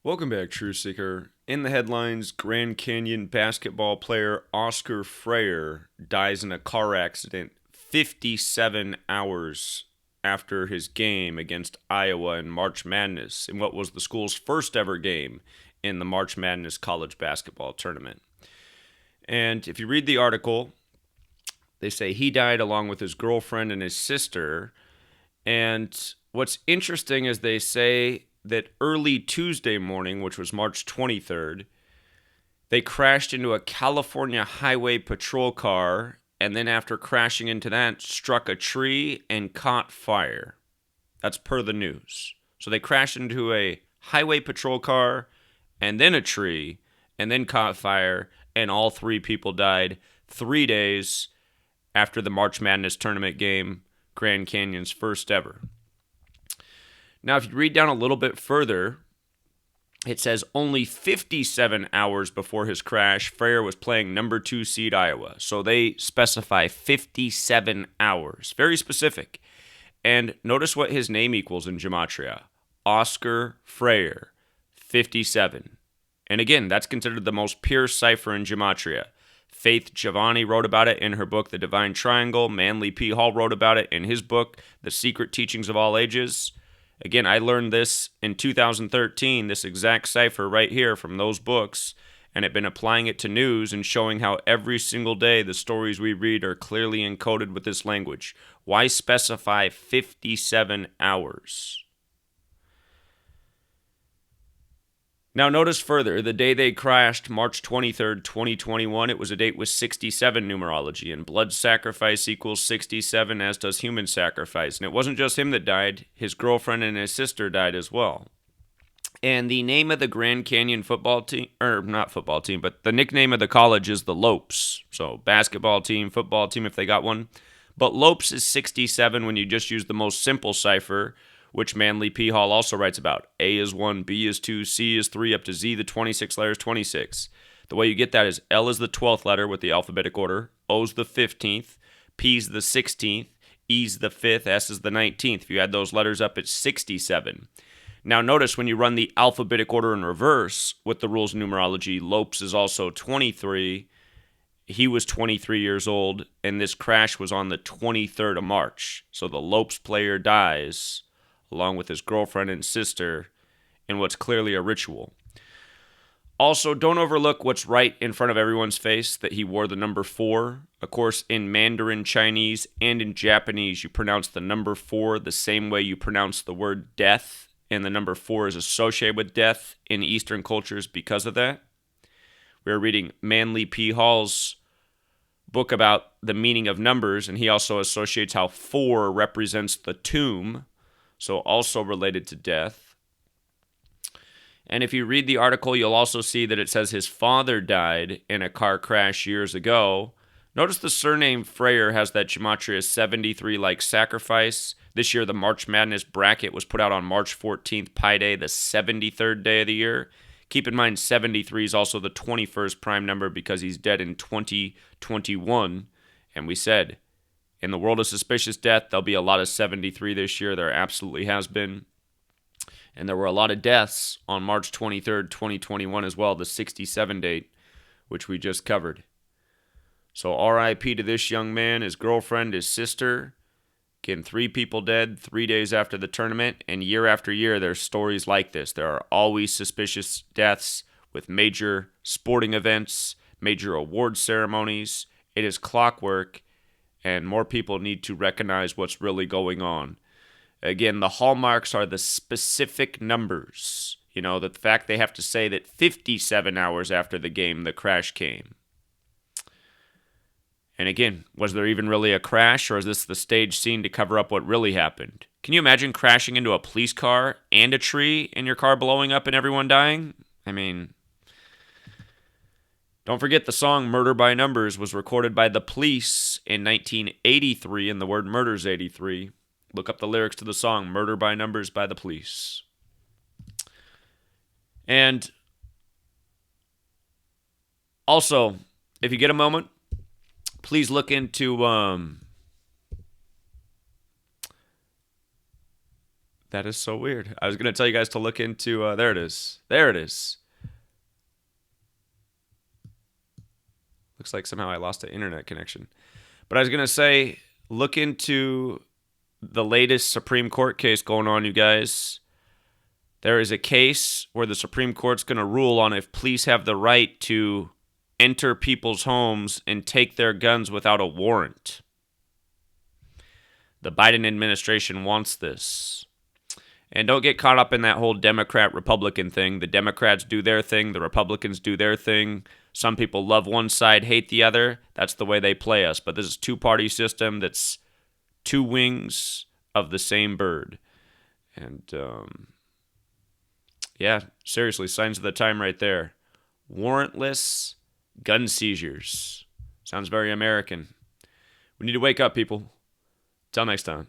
Welcome back, True Seeker. In the headlines, Grand Canyon basketball player Oscar Frayer dies in a car accident 57 hours after his game against Iowa in March Madness, in what was the school's first ever game in the March Madness college basketball tournament. And if you read the article, they say he died along with his girlfriend and his sister. And what's interesting is they say that early Tuesday morning, which was March 23rd, they crashed into a California highway patrol car, and then after crashing into that, struck a tree and caught fire. That's per the news. So they crashed into a highway patrol car, and then a tree, and then caught fire, and all three people died 3 days after the March Madness tournament game, Grand Canyon's first ever. Now, if you read down a little bit further, it says only 57 hours before his crash, Frayer was playing number 2 seed Iowa. So they specify 57 hours. Very specific. And notice what his name equals in Gematria. Oscar Frayer, 57. And again, that's considered the most pure cipher in Gematria. Faith Giovanni wrote about it in her book, The Divine Triangle. Manly P. Hall wrote about it in his book, The Secret Teachings of All Ages. Again, I learned this in 2013, this exact cipher right here from those books, and have been applying it to news and showing how every single day the stories we read are clearly encoded with this language. Why specify 57 hours? Now notice further, the day they crashed, March 23rd, 2021, it was a date with 67 numerology, and blood sacrifice equals 67, as does human sacrifice. And it wasn't just him that died, his girlfriend and his sister died as well. And the name of the Grand Canyon football team, or not football team, but the nickname of the college is the Lopes. So basketball team, football team if they got one. But Lopes is 67 when you just use the most simple cipher, which Manly P. Hall also writes about. A is 1, B is 2, C is 3, up to Z, the 26 letters, 26. The way you get that is L is the 12th letter with the alphabetic order, O is the 15th, P is the 16th, E is the 5th, S is the 19th. If you add those letters up, it's 67. Now notice when you run the alphabetic order in reverse with the rules of numerology, Lopes is also 23. He was 23 years old, and this crash was on the 23rd of March. So the Lopes player dies along with his girlfriend and sister, in what's clearly a ritual. Also, don't overlook what's right in front of everyone's face, that he wore the number 4. Of course, in Mandarin Chinese and in Japanese, you pronounce the number 4 the same way you pronounce the word death, and the number 4 is associated with death in Eastern cultures because of that. We are reading Manly P. Hall's book about the meaning of numbers, and he also associates how 4 represents the tomb, so also related to death. And if you read the article, you'll also see that it says his father died in a car crash years ago. Notice the surname Frayer has that Gematria 73 like sacrifice. This year, the March Madness bracket was put out on March 14th, Pi Day, the 73rd day of the year. Keep in mind, 73 is also the 21st prime number because he's dead in 2021. And we said, in the world of suspicious death, there'll be a lot of 73 this year. There absolutely has been. And there were a lot of deaths on March 23rd, 2021 as well, the 67 date, which we just covered. So RIP to this young man, his girlfriend, his sister. Again, 3 people dead 3 days after the tournament. And year after year, there's stories like this. There are always suspicious deaths with major sporting events, major award ceremonies. It is clockwork. And more people need to recognize what's really going on. Again, the hallmarks are the specific numbers. You know, the fact they have to say that 57 hours after the game, the crash came. And again, was there even really a crash, or is this the stage scene to cover up what really happened? Can you imagine crashing into a police car and a tree and your car blowing up and everyone dying? I mean, don't forget the song Murder by Numbers was recorded by the Police in 1983, and the word murder's 83. Look up the lyrics to the song Murder by Numbers by the Police. And also, if you get a moment, please look into That is so weird. I was going to tell you guys to look into, there it is. There it is. Looks like somehow I lost an internet connection. But I was going to say, look into the latest Supreme Court case going on, you guys. There is a case where the Supreme Court's going to rule on if police have the right to enter people's homes and take their guns without a warrant. The Biden administration wants this. And don't get caught up in that whole Democrat-Republican thing. The Democrats do their thing. The Republicans do their thing. Some people love one side, hate the other. That's the way they play us. But this is a two-party system that's two wings of the same bird. And, yeah, seriously, signs of the time right there. Warrantless gun seizures. Sounds very American. We need to wake up, people. Till next time.